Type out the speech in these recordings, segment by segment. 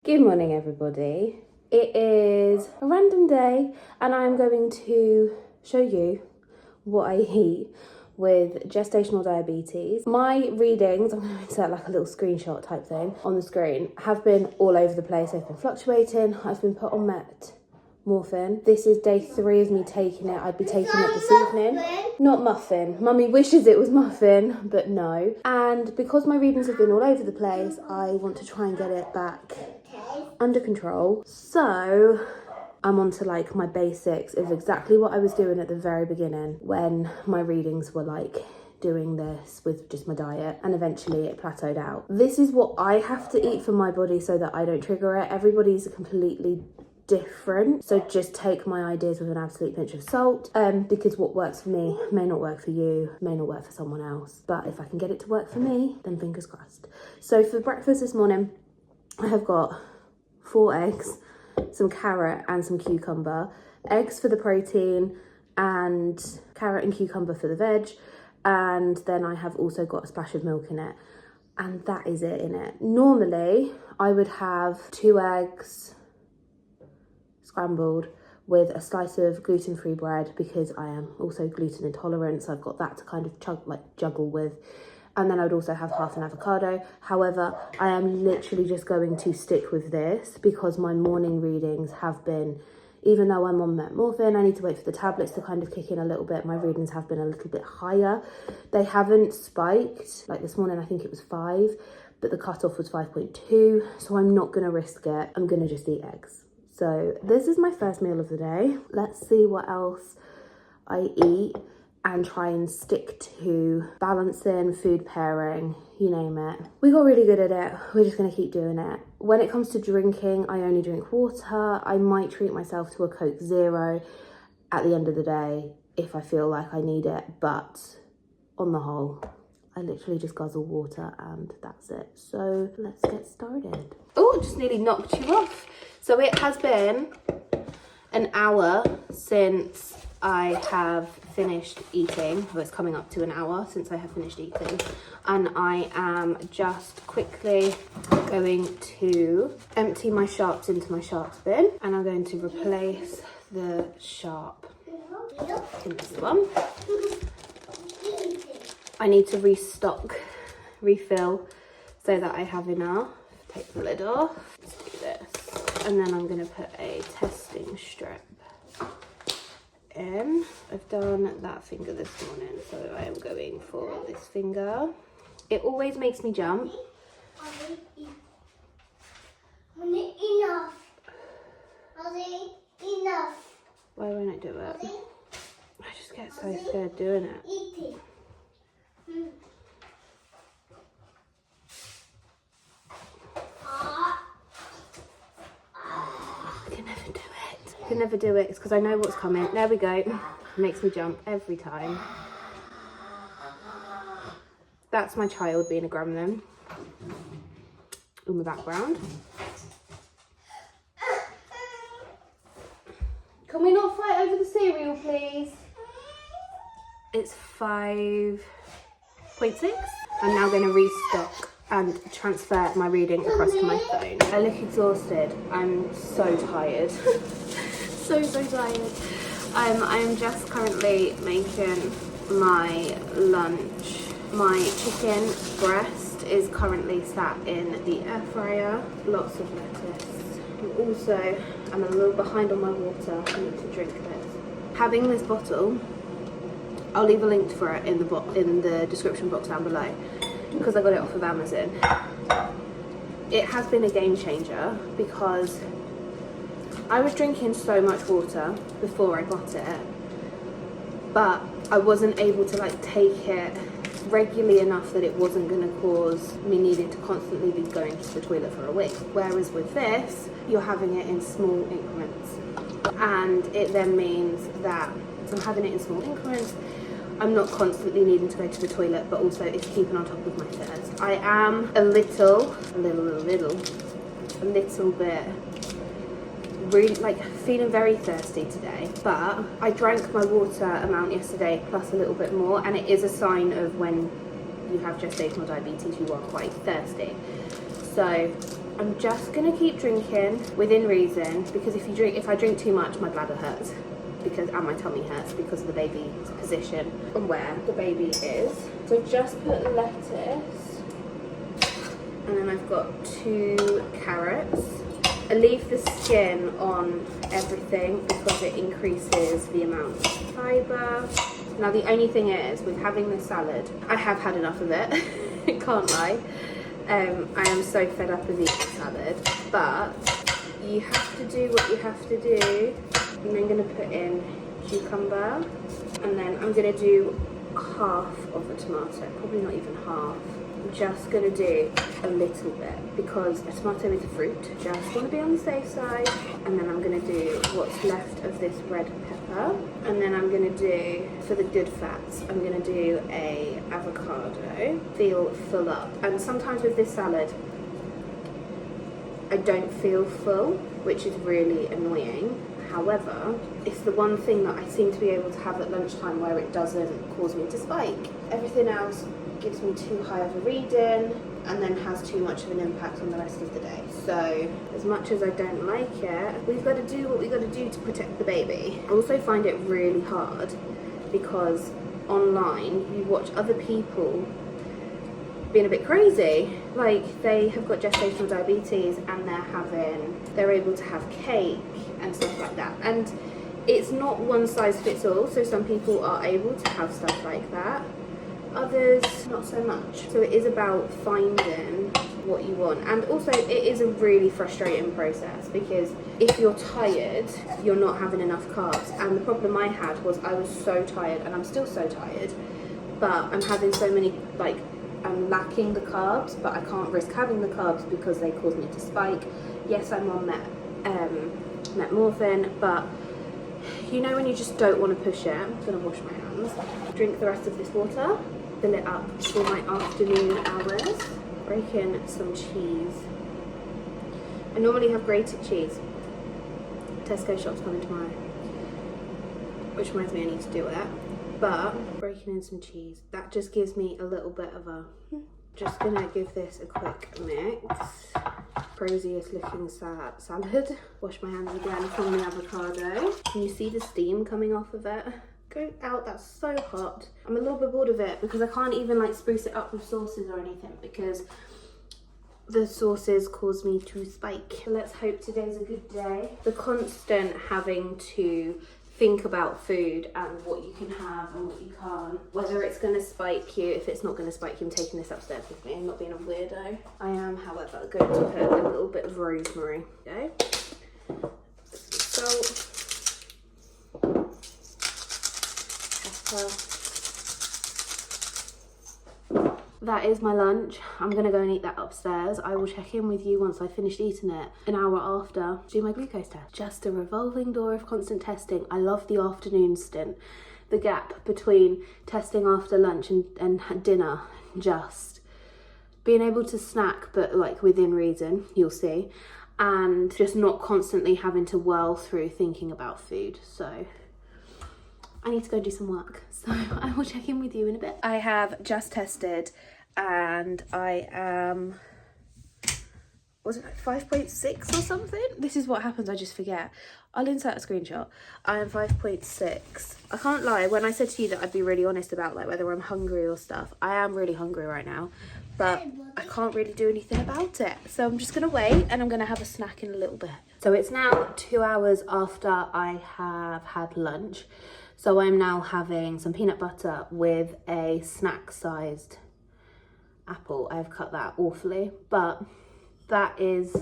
Good morning, everybody. It is a random day and I'm going to show you what I eat with gestational diabetes. My readings, I'm going to insert like a little screenshot type thing on the screen, have been all over the place. They've been fluctuating. I've been put on metformin. This is day 3 of me taking it. I'd be taking it this evening. Not muffin. Mummy wishes it was muffin, but no. And because my readings have been all over the place, I want to try and get it back under control. So I'm on to like my basics of exactly what I was doing at the very beginning when my readings were like doing this with just my diet, and eventually it plateaued out. This is what I have to eat for my body so that I don't trigger it. Everybody's completely different, so just take my ideas with an absolute pinch of salt, because what works for me may not work for you, may not work for someone else, but if I can get it to work for me, then fingers crossed. So for breakfast this morning I have got 4 eggs, some carrot and some cucumber. Eggs for the protein and carrot and cucumber for the veg, and then I have also got a splash of milk in it, and that is it in it. Normally I would have 2 eggs scrambled with a slice of gluten-free bread because I am also gluten intolerant, so I've got that to kind of juggle with. And then I would also have half an avocado. However, I am literally just going to stick with this because my morning readings have been, even though I'm on metformin, I need to wait for the tablets to kind of kick in a little bit. My readings have been a little bit higher. They haven't spiked. Like this morning, I think it was 5, but the cutoff was 5.2. So I'm not gonna risk it. I'm gonna just eat eggs. So this is my first meal of the day. Let's see what else I eat and try and stick to balancing, food pairing, you name it. We got really good at it. We're just gonna keep doing it. When it comes to drinking, I only drink water. I might treat myself to a Coke Zero at the end of the day if I feel like I need it, but on the whole, I literally just guzzle water and that's it. So let's get started. Oh, just nearly knocked you off. So it has been an hour since I have finished eating. Well, it's coming up to an hour since I have finished eating, and I am just quickly going to empty my sharps into my sharps bin, and I'm going to replace the sharp in this one. I need to refill so that I have enough. Take the lid off. Let's do this, and then I'm going to put a testing strip in. I've done that finger this morning, so I am going for this finger. It always makes me jump. Enough. Why won't I do it? I just get so scared doing it. I can never do it. It's because I know what's coming. There we go. It makes me jump every time. That's my child being a gremlin in the background. Can we not fight over the cereal, please? It's 5.6. I'm now going to restock and transfer my reading across to my phone. I look exhausted. I'm so tired. so tired. I am just currently making my lunch. My chicken breast is currently sat in the air fryer. Lots of lettuce. And also, I'm a little behind on my water. I need to drink this. Having this bottle, I'll leave a link for it in the description box down below, because I got it off of Amazon. It has been a game changer because I was drinking so much water before I got it, but I wasn't able to like take it regularly enough that it wasn't going to cause me needing to constantly be going to the toilet for a week. Whereas with this, you're having it in small increments, and it then means that I'm having it in small increments. I'm not constantly needing to go to the toilet, but also it's keeping on top of my thirst. I am a little bit really like feeling very thirsty today, but I drank my water amount yesterday plus a little bit more, and it is a sign of when you have gestational diabetes, you are quite thirsty. So I'm just gonna keep drinking within reason, because if I drink too much, my bladder hurts and my tummy hurts because of the baby's position and where the baby is. So I've just put lettuce, and then I've got 2 carrots. I leave the skin on everything because it increases the amount of fibre. Now the only thing is, with having this salad, I have had enough of it. Can't lie. I am so fed up of eating salad, but you have to do what you have to do. And I'm going to put in cucumber, and then I'm going to do half of a tomato, probably not even half. I'm just going to do a little bit because a tomato is a fruit. Just want to be on the safe side. And then I'm going to do what's left of this red pepper, and then I'm going to do, for the good fats, I'm going to do a avocado. Feel full up. And sometimes with this salad, I don't feel full, which is really annoying. However, it's the one thing that I seem to be able to have at lunchtime where it doesn't cause me to spike. Everything else gives me too high of a reading and then has too much of an impact on the rest of the day. So as much as I don't like it, we've got to do what we've got to do to protect the baby. I also find it really hard because online you watch other people being a bit crazy. Like, they have got gestational diabetes and they're able to have cake and stuff like that. And it's not one size fits all. So some people are able to have stuff like that. Others, not so much. So it is about finding what you want. And also it is a really frustrating process because if you're tired, you're not having enough carbs. And the problem I had was I was so tired, and I'm still so tired, but I'm having so many, like, I'm lacking the carbs, but I can't risk having the carbs because they cause me to spike. Yes, I'm on metmorphin, but you know when you just don't want to push it. I'm gonna wash my hands, drink the rest of this water, fill it up for my afternoon hours, break in some cheese. I normally have grated cheese. Tesco shop's coming tomorrow, which reminds me I need to do it. But breaking in some cheese, that just gives me a little bit of a, just gonna give this a quick mix. Craziest looking salad. Wash my hands again from the avocado. Can you see the steam coming off of it? Go out, that's so hot. I'm a little bit bored of it because I can't even like spruce it up with sauces or anything because the sauces cause me to spike. So let's hope today's a good day. The constant having to think about food and what you can have and what you can't, whether it's going to spike you. If it's not going to spike you, I'm taking this upstairs with me. I'm not being a weirdo. I am, however, going to put a little bit of rosemary. Okay. Salt, pepper. That is my lunch. I'm gonna go and eat that upstairs. I will check in with you once I've finished eating it an hour after. Do my glucose test. Just a revolving door of constant testing. I love the afternoon stint. The gap between testing after lunch and dinner. Just being able to snack, but like within reason, you'll see. And just not constantly having to whirl through thinking about food. So I need to go do some work. So I will check in with you in a bit. I have just tested and I am, was it like 5.6 or something? This is what happens, I just forget. I'll insert a screenshot. I am 5.6. I can't lie, when I said to you that I'd be really honest about like whether I'm hungry or stuff, I am really hungry right now, but I can't really do anything about it. So I'm just gonna wait and I'm gonna have a snack in a little bit. So it's now 2 hours after I have had lunch. So I'm now having some peanut butter with a snack-sized apple. I've cut that awfully, but that is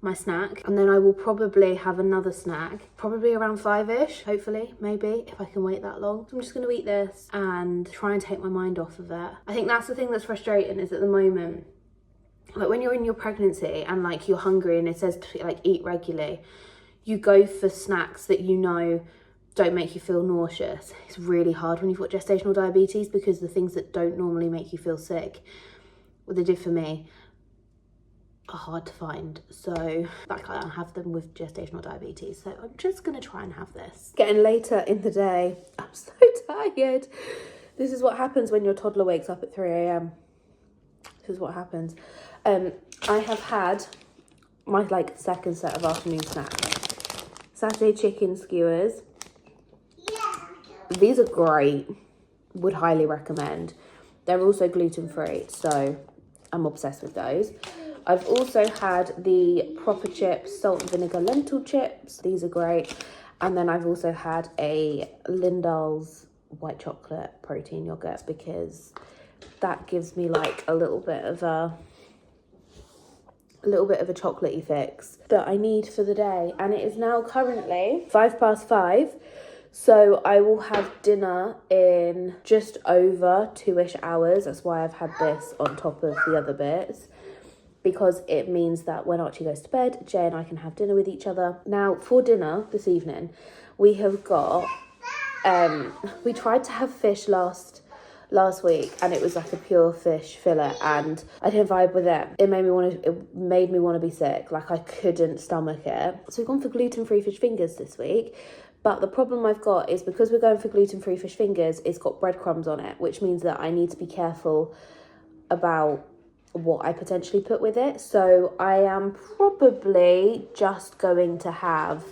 my snack. And then I will probably have another snack, probably around 5-ish, hopefully, maybe, if I can wait that long. So I'm just gonna eat this and try and take my mind off of it. I think that's the thing that's frustrating is at the moment, like when you're in your pregnancy and like you're hungry and it says to like eat regularly, you go for snacks that you know don't make you feel nauseous. It's really hard when you've got gestational diabetes because the things that don't normally make you feel sick, what they did for me, are hard to find. So I can't have them with gestational diabetes. So I'm just gonna try and have this. Getting later in the day. I'm so tired. This is what happens when your toddler wakes up at 3 a.m. This is what happens. I have had my like second set of afternoon snacks. Saturday chicken skewers. These are great. Would highly recommend. They're also gluten-free, so I'm obsessed with those. I've also had the proper chips, salt and vinegar lentil chips. These are great. And then I've also had a Lindahl's white chocolate protein yogurt because that gives me like a little bit of a chocolatey fix that I need for the day. And it is now currently 5:05. So I will have dinner in just over 2-ish hours. That's why I've had this on top of the other bits, because it means that when Archie goes to bed, Jay and I can have dinner with each other. Now, for dinner this evening, we have got, we tried to have fish last week, and it was like a pure fish fillet, and I didn't vibe with it. It made me want to be sick. Like, I couldn't stomach it. So we've gone for gluten-free fish fingers this week. But the problem I've got is because we're going for gluten-free fish fingers, it's got breadcrumbs on it, which means that I need to be careful about what I potentially put with it. So I am probably just going to have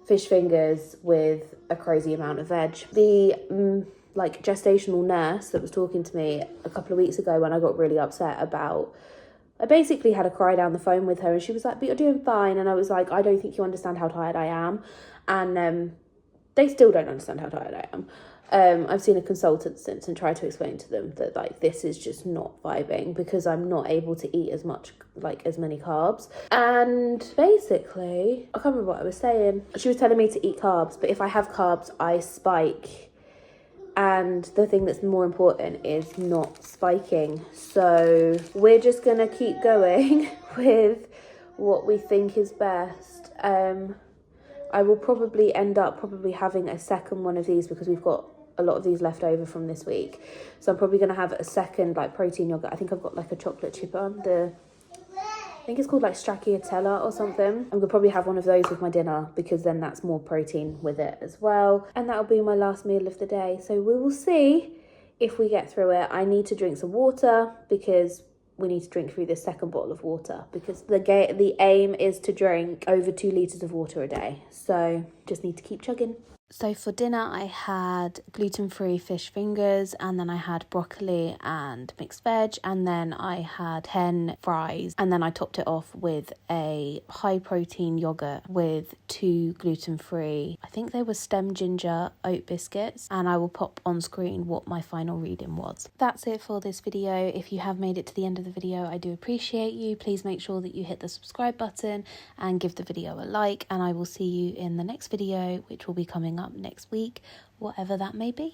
fish fingers with a crazy amount of veg. The like gestational nurse that was talking to me a couple of weeks ago when I got really upset about, I basically had a cry down the phone with her, and she was like, but you're doing fine. And I was like, I don't think you understand how tired I am. And they still don't understand how tired I am. I've seen a consultant since and tried to explain to them that like this is just not vibing because I'm not able to eat as many carbs. And basically, I can't remember what I was saying. She was telling me to eat carbs, but if I have carbs, I spike. And the thing that's more important is not spiking. So we're just gonna keep going with what we think is best. I will probably end up having a second one of these because we've got a lot of these left over from this week. So I'm probably going to have a second like protein yogurt. I think I've got like a chocolate chip on I think it's called like stracciatella or something. I'm going to probably have one of those with my dinner because then that's more protein with it as well. And that'll be my last meal of the day. So we will see if we get through it. I need to drink some water because we need to drink through this second bottle of water because the aim is to drink over 2 litres of water a day. So just need to keep chugging. So for dinner, I had gluten-free fish fingers, and then I had broccoli and mixed veg, and then I had 10 fries, and then I topped it off with a high-protein yogurt with 2 gluten-free, I think they were stem ginger oat biscuits, and I will pop on screen what my final reading was. That's it for this video. If you have made it to the end of the video, I do appreciate you. Please make sure that you hit the subscribe button and give the video a like, and I will see you in the next video, which will be coming up next week, whatever that may be.